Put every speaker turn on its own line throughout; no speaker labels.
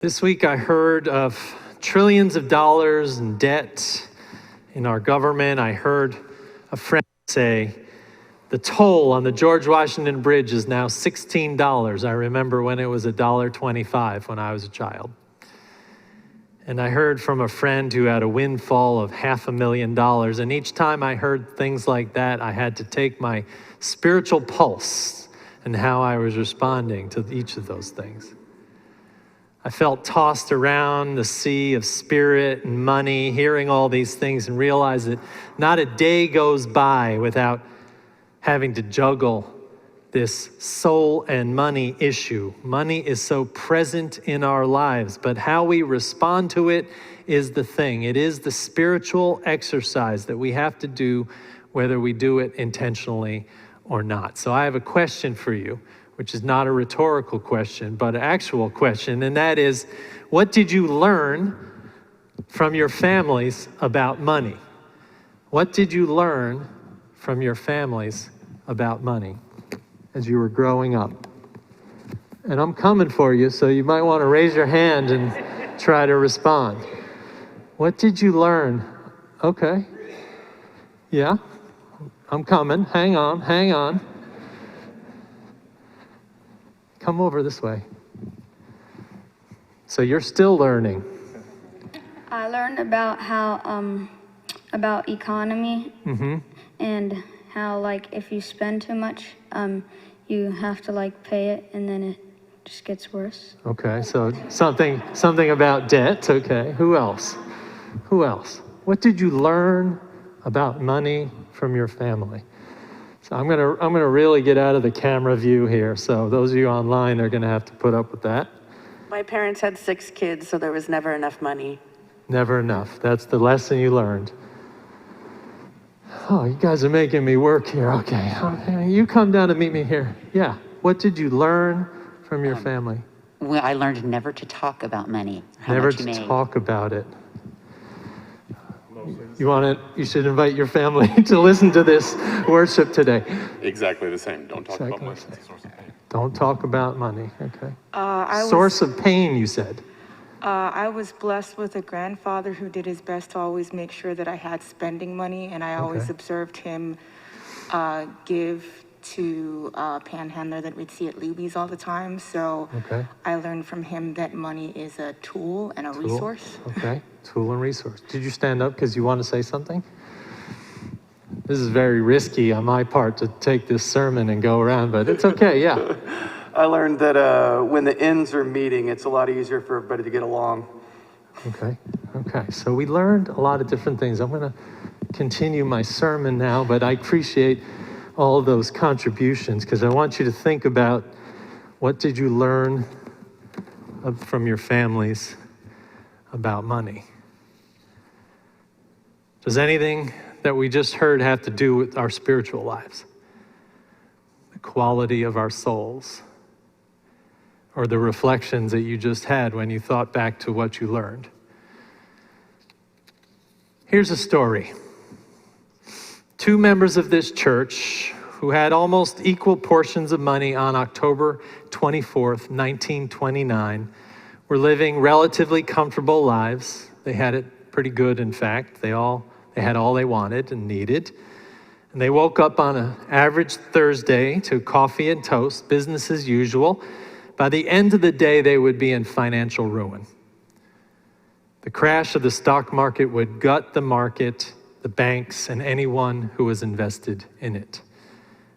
This week I heard of trillions of dollars in debt in our government. I heard a friend say the toll on the George Washington Bridge is now $16. I remember when it was $1.25 when I was a child. And I heard from a friend who had a windfall of $500,000. And each time I heard things like that, I had to take my spiritual pulse and how I was responding to each of those things. I felt tossed around the sea of spirit and money, hearing all these things and realized that not a day goes by without having to juggle this soul and money issue. Money is so present in our lives, but how we respond to it is the thing. It is the spiritual exercise that we have to do, whether we do it intentionally or not. So I have a question for you, which is not a rhetorical question, but an actual question, and that is, what did you learn from your families about money? What did you learn from your families about money as you were growing up? And I'm coming for you, so you might want to raise your hand and try to respond. What did you learn? Okay. Yeah, I'm coming. Hang on. Come over this way. So you're still learning.
I learned about how, about economy and how, like, if you spend too much, you have to, like, pay it, and then it just gets worse.
Okay, so something about debt. Okay, who else? What did you learn about money from your family? So I'm gonna really get out of the camera view here. So those of you online are gonna have to put up with that.
My parents had 6 kids, so there was never enough money.
Never enough. That's the lesson you learned. Oh, you guys are making me work here. Okay, you come down and meet me here. Yeah. What did you learn from your family?
Well, I learned never to talk about money.
Never to talk about it. You should invite your family to listen to this worship today.
Exactly the same. Don't talk about money. It's a source of pain.
Don't talk about money, okay. Source of pain, you said.
I was blessed with a grandfather who did his best to always make sure that I had spending money, and I always observed him give to a panhandler that we'd see at Luby's all the time. So I learned from him that money is a tool and a resource.
Okay, tool and resource. Did you stand up because you want to say something? This is very risky on my part to take this sermon and go around, but it's okay, yeah.
I learned that when the ends are meeting, it's a lot easier for everybody to get along.
Okay, so we learned a lot of different things. I'm gonna continue my sermon now, but I appreciate all those contributions because I want you to think about what did you learn from your families about money. Does anything that we just heard have to do with our spiritual lives? The quality of our souls? Or the reflections that you just had when you thought back to what you learned? Here's a story. 2 members of this church who had almost equal portions of money on October 24th, 1929, were living relatively comfortable lives. They had it pretty good, in fact. They had all they wanted and needed. And they woke up on an average Thursday to coffee and toast, business as usual. By the end of the day, they would be in financial ruin. The crash of the stock market would gut the market, the banks, and anyone who was invested in it.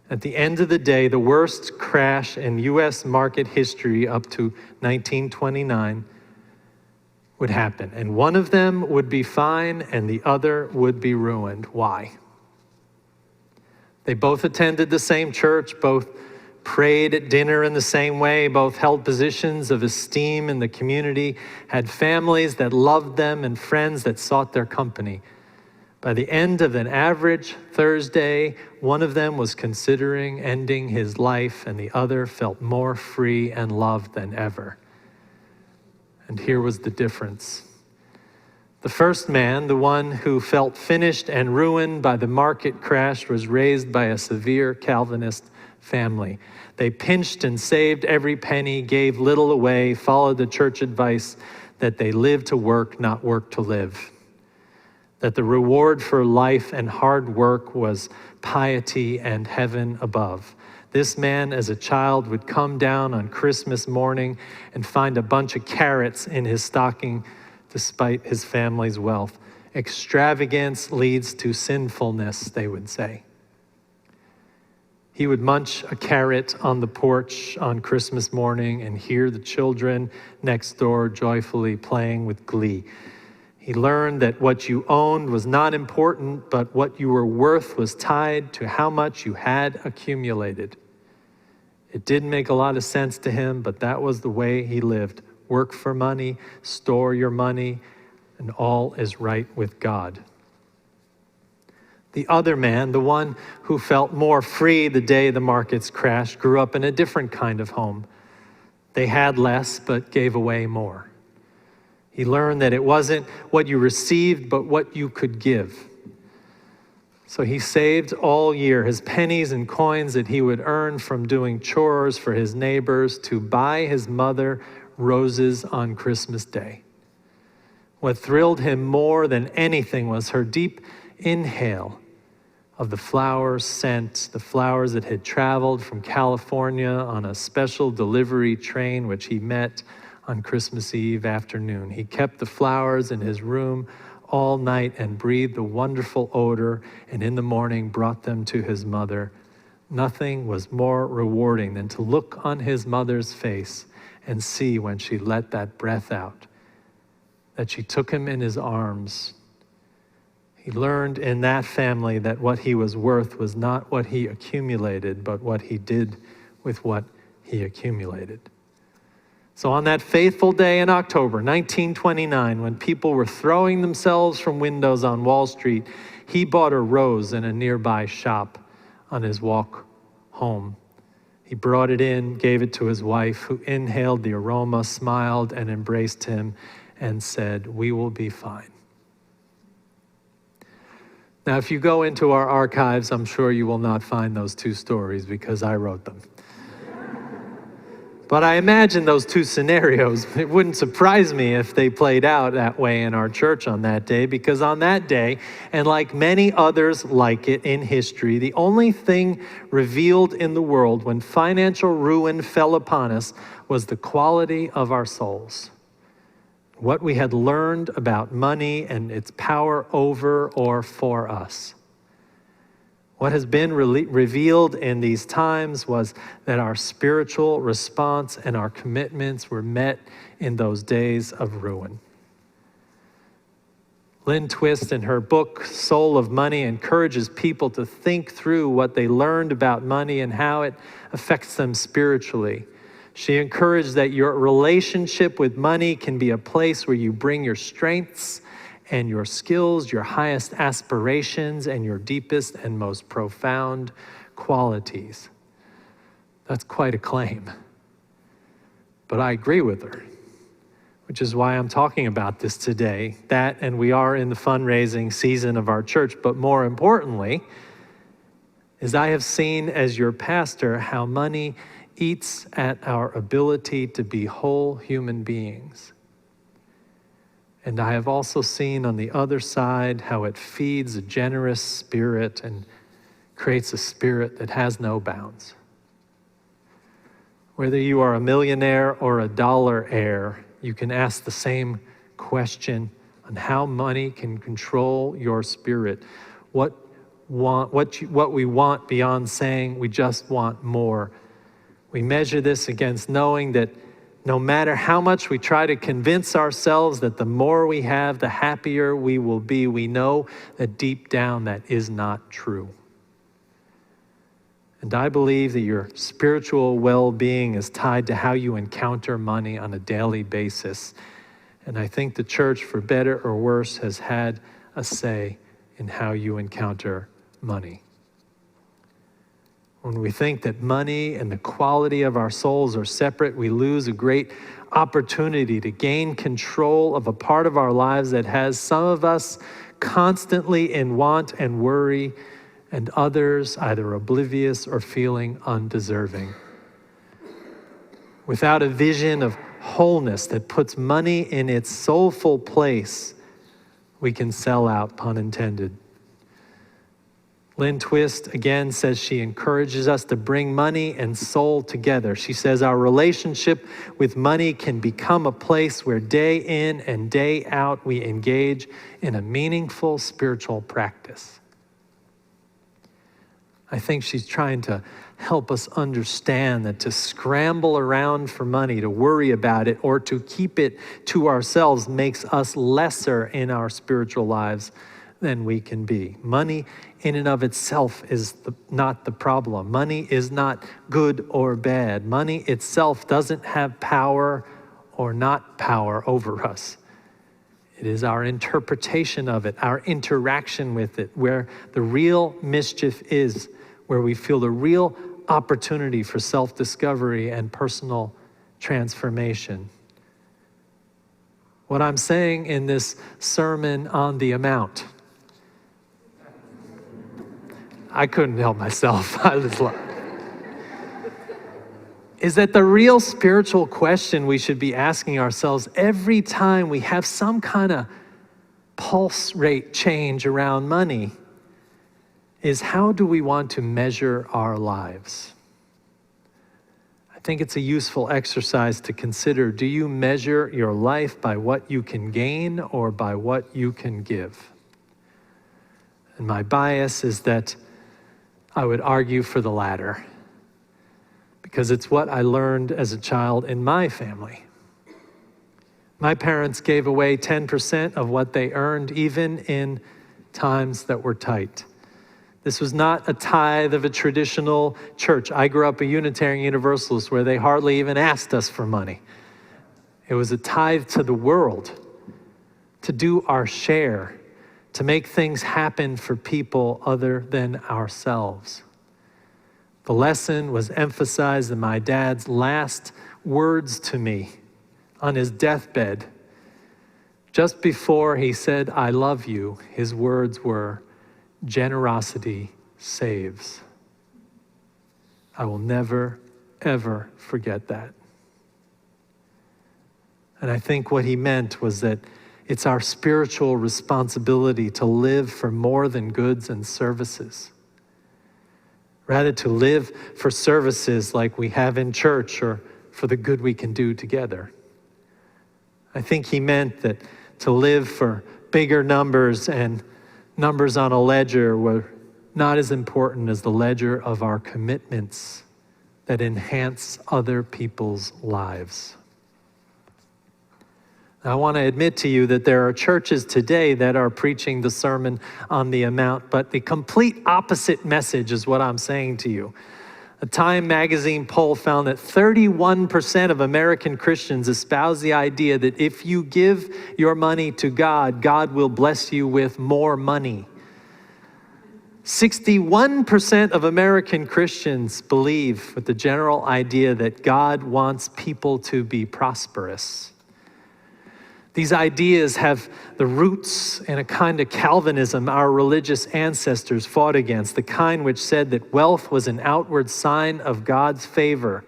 At the end of the day, the worst crash in U.S. market history up to 1929 would happen. And one of them would be fine and the other would be ruined. Why? They both attended the same church, both prayed at dinner in the same way, both held positions of esteem in the community, had families that loved them and friends that sought their company. By the end of an average Thursday, one of them was considering ending his life and the other felt more free and loved than ever. And here was the difference. The first man, the one who felt finished and ruined by the market crash, was raised by a severe Calvinist family. They pinched and saved every penny, gave little away, followed the church advice that they live to work, not work to live. That the reward for life and hard work was piety and heaven above. This man, as a child, would come down on Christmas morning and find a bunch of carrots in his stocking despite his family's wealth. Extravagance leads to sinfulness, they would say. He would munch a carrot on the porch on Christmas morning and hear the children next door joyfully playing with glee. He learned that what you owned was not important, but what you were worth was tied to how much you had accumulated. It didn't make a lot of sense to him, but that was the way he lived. Work for money, store your money, and all is right with God. The other man, the one who felt more free the day the markets crashed, grew up in a different kind of home. They had less, but gave away more. He learned that it wasn't what you received, but what you could give. So he saved all year his pennies and coins that he would earn from doing chores for his neighbors to buy his mother roses on Christmas Day. What thrilled him more than anything was her deep inhale of the flowers' scent, the flowers that had traveled from California on a special delivery train which he met on Christmas Eve afternoon. He kept the flowers in his room all night and breathed the wonderful odor, and in the morning brought them to his mother. Nothing was more rewarding than to look on his mother's face and see when she let that breath out, that she took him in his arms. He learned in that family that what he was worth was not what he accumulated, but what he did with what he accumulated. So on that faithful day in October 1929, when people were throwing themselves from windows on Wall Street, he bought a rose in a nearby shop on his walk home. He brought it in, gave it to his wife, who inhaled the aroma, smiled, and embraced him and said, "We will be fine." Now, if you go into our archives, I'm sure you will not find those two stories because I wrote them. But I imagine those two scenarios, it wouldn't surprise me if they played out that way in our church on that day, because on that day, and like many others like it in history, the only thing revealed in the world when financial ruin fell upon us was the quality of our souls. What we had learned about money and its power over or for us. What has been revealed in these times was that our spiritual response and our commitments were met in those days of ruin. Lynn Twist, in her book, Soul of Money, encourages people to think through what they learned about money and how it affects them spiritually. She encouraged that your relationship with money can be a place where you bring your strengths and your skills, your highest aspirations, and your deepest and most profound qualities. That's quite a claim. But I agree with her, which is why I'm talking about this today. That, and we are in the fundraising season of our church, but more importantly, is I have seen as your pastor how money eats at our ability to be whole human beings. And I have also seen on the other side how it feeds a generous spirit and creates a spirit that has no bounds. Whether you are a millionaire or a dollar heir, you can ask the same question on how money can control your spirit. What we want beyond saying we just want more. We measure this against knowing that no matter how much we try to convince ourselves that the more we have, the happier we will be, we know that deep down that is not true. And I believe that your spiritual well-being is tied to how you encounter money on a daily basis. And I think the church, for better or worse, has had a say in how you encounter money. When we think that money and the quality of our souls are separate, we lose a great opportunity to gain control of a part of our lives that has some of us constantly in want and worry, and others either oblivious or feeling undeserving. Without a vision of wholeness that puts money in its soulful place, we can sell out, pun intended. Lynn Twist again says she encourages us to bring money and soul together. She says our relationship with money can become a place where day in and day out we engage in a meaningful spiritual practice. I think she's trying to help us understand that to scramble around for money, to worry about it, or to keep it to ourselves makes us lesser in our spiritual lives than we can be. Money in and of itself is not the problem. Money is not good or bad. Money itself doesn't have power or not power over us. It is our interpretation of it, our interaction with it, where the real mischief is, where we feel the real opportunity for self-discovery and personal transformation. What I'm saying in this sermon on the amount, I couldn't help myself. Is that the real spiritual question we should be asking ourselves every time we have some kind of pulse rate change around money is, how do we want to measure our lives? I think it's a useful exercise to consider. Do you measure your life by what you can gain or by what you can give? And my bias is that I would argue for the latter, because it's what I learned as a child in my family. My parents gave away 10% of what they earned, even in times that were tight. This was not a tithe of a traditional church. I grew up a Unitarian Universalist where they hardly even asked us for money. It was a tithe to the world, to do our share, to make things happen for people other than ourselves. The lesson was emphasized in my dad's last words to me on his deathbed. Just before he said, "I love you," his words were, "Generosity saves." I will never, ever forget that. And I think what he meant was that it's our spiritual responsibility to live for more than goods and services. Rather, to live for services like we have in church, or for the good we can do together. I think he meant that to live for bigger numbers and numbers on a ledger were not as important as the ledger of our commitments that enhance other people's lives. I want to admit to you that there are churches today that are preaching the Sermon on the Mount, but the complete opposite message is what I'm saying to you. A Time magazine poll found that 31% of American Christians espouse the idea that if you give your money to God, God will bless you with more money. 61% of American Christians believe with the general idea that God wants people to be prosperous. These ideas have the roots in a kind of Calvinism our religious ancestors fought against, the kind which said that wealth was an outward sign of God's favor,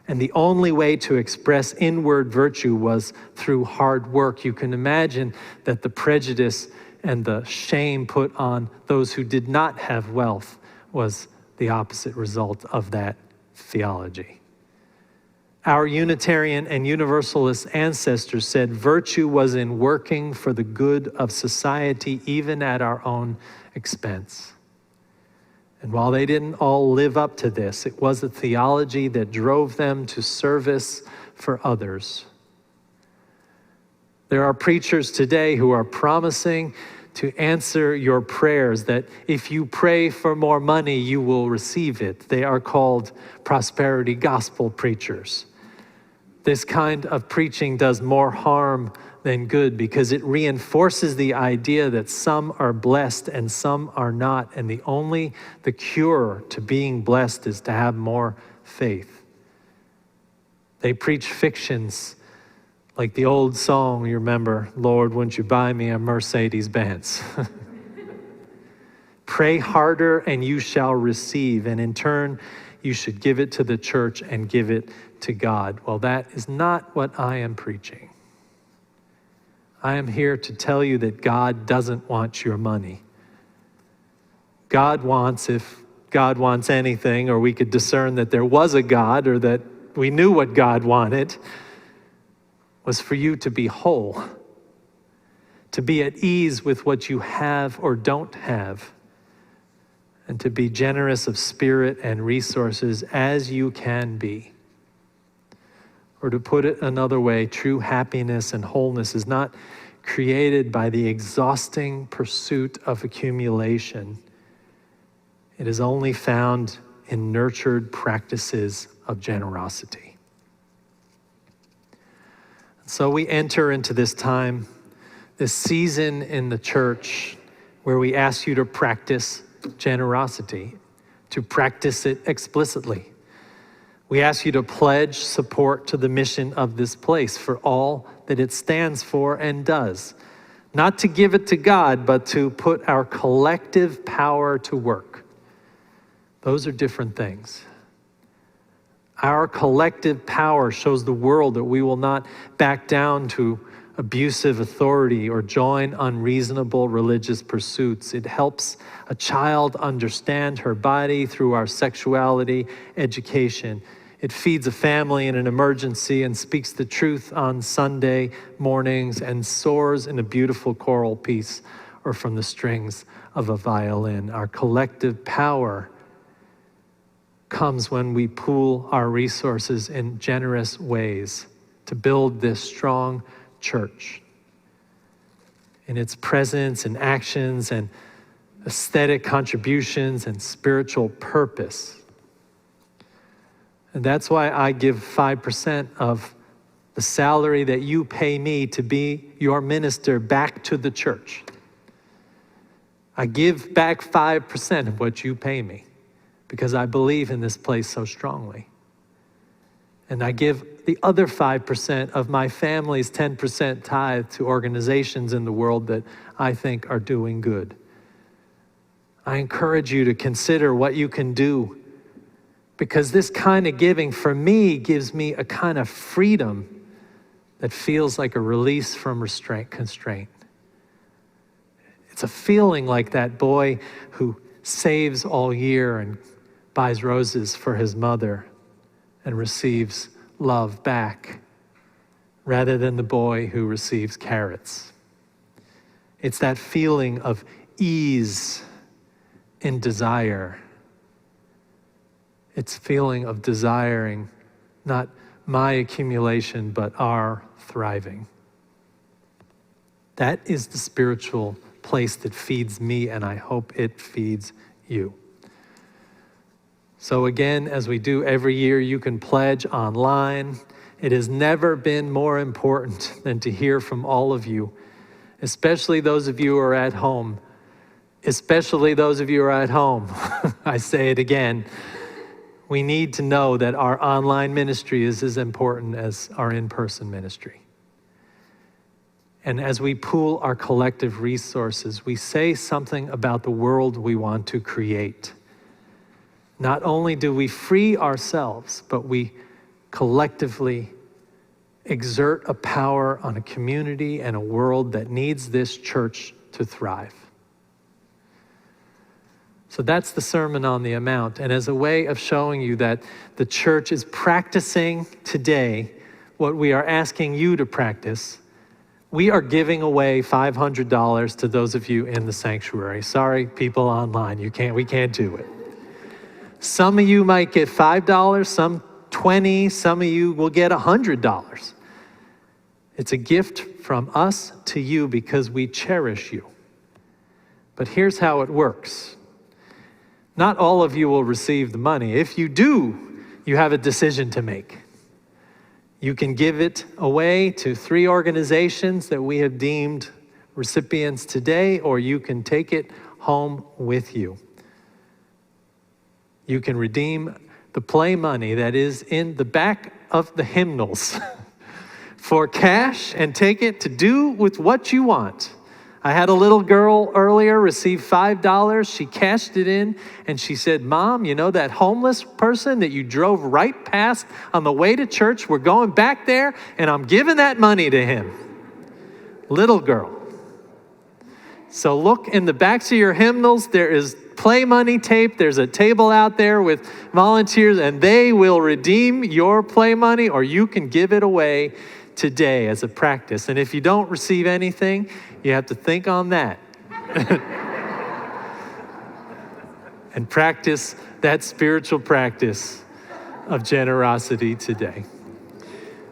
and the only way to express inward virtue was through hard work. You can imagine that the prejudice and the shame put on those who did not have wealth was the opposite result of that theology. Our Unitarian and Universalist ancestors said virtue was in working for the good of society, even at our own expense. And while they didn't all live up to this, it was a theology that drove them to service for others. There are preachers today who are promising to answer your prayers, that if you pray for more money, you will receive it. They are called prosperity gospel preachers. This kind of preaching does more harm than good, because it reinforces the idea that some are blessed and some are not, and the cure to being blessed is to have more faith. They preach fictions like the old song, you remember, "Lord, wouldn't you buy me a Mercedes-Benz?" Pray harder and you shall receive. And in turn, you should give it to the church and give it to God. Well, that is not what I am preaching. I am here to tell you that God doesn't want your money. God wants, if God wants anything, or we could discern that there was a God or that we knew what God wanted, was for you to be whole, to be at ease with what you have or don't have, and to be generous of spirit and resources as you can be. Or to put it another way, true happiness and wholeness is not created by the exhausting pursuit of accumulation. It is only found in nurtured practices of generosity. So we enter into this time, this season in the church where we ask you to practice generosity, to practice it explicitly. We ask you to pledge support to the mission of this place for all that it stands for and does. Not to give it to God, but to put our collective power to work. Those are different things. Our collective power shows the world that we will not back down to abusive authority or join unreasonable religious pursuits. It helps a child understand her body through our sexuality education. It feeds a family in an emergency and speaks the truth on Sunday mornings and soars in a beautiful choral piece or from the strings of a violin. Our collective power comes when we pool our resources in generous ways to build this strong church in its presence and actions and aesthetic contributions and spiritual purpose. And that's why I give 5% of the salary that you pay me to be your minister back to the church. I give back 5% of what you pay me because I believe in this place so strongly. And I give the other 5% of my family's 10% tithe to organizations in the world that I think are doing good. I encourage you to consider what you can do, because this kind of giving for me gives me a kind of freedom that feels like a release from constraint. It's a feeling like that boy who saves all year and buys roses for his mother and receives love back, rather than the boy who receives carrots. It's that feeling of ease in desire. It's feeling of desiring not my accumulation, but our thriving. That is the spiritual place that feeds me, and I hope it feeds you. So again, as we do every year, you can pledge online. It has never been more important than to hear from all of you, especially those of you who are at home. Especially those of you who are at home. I say it again. We need to know that our online ministry is as important as our in-person ministry. And as we pool our collective resources, we say something about the world we want to create. Not only do we free ourselves, but we collectively exert a power on a community and a world that needs this church to thrive. So that's the Sermon on the Mount. And as a way of showing you that the church is practicing today what we are asking you to practice, we are giving away $500 to those of you in the sanctuary. Sorry, people online, we can't do it. Some of you might get $5, some $20, some of you will get $100. It's a gift from us to you because we cherish you. But here's how it works. Not all of you will receive the money. If you do, you have a decision to make. You can give it away to 3 organizations that we have deemed recipients today, or you can take it home with you. You can redeem the play money that is in the back of the hymnals for cash and take it to do with what you want. I had a little girl earlier receive $5. She cashed it in and she said, Mom, you know that homeless person that you drove right past on the way to church? We're going back there and I'm giving that money to him. Little girl. So look in the backs of your hymnals, there is play money tape. There's a table out there with volunteers and they will redeem your play money, or you can give it away today as a practice. And if you don't receive anything, you have to think on that and practice that spiritual practice of generosity today.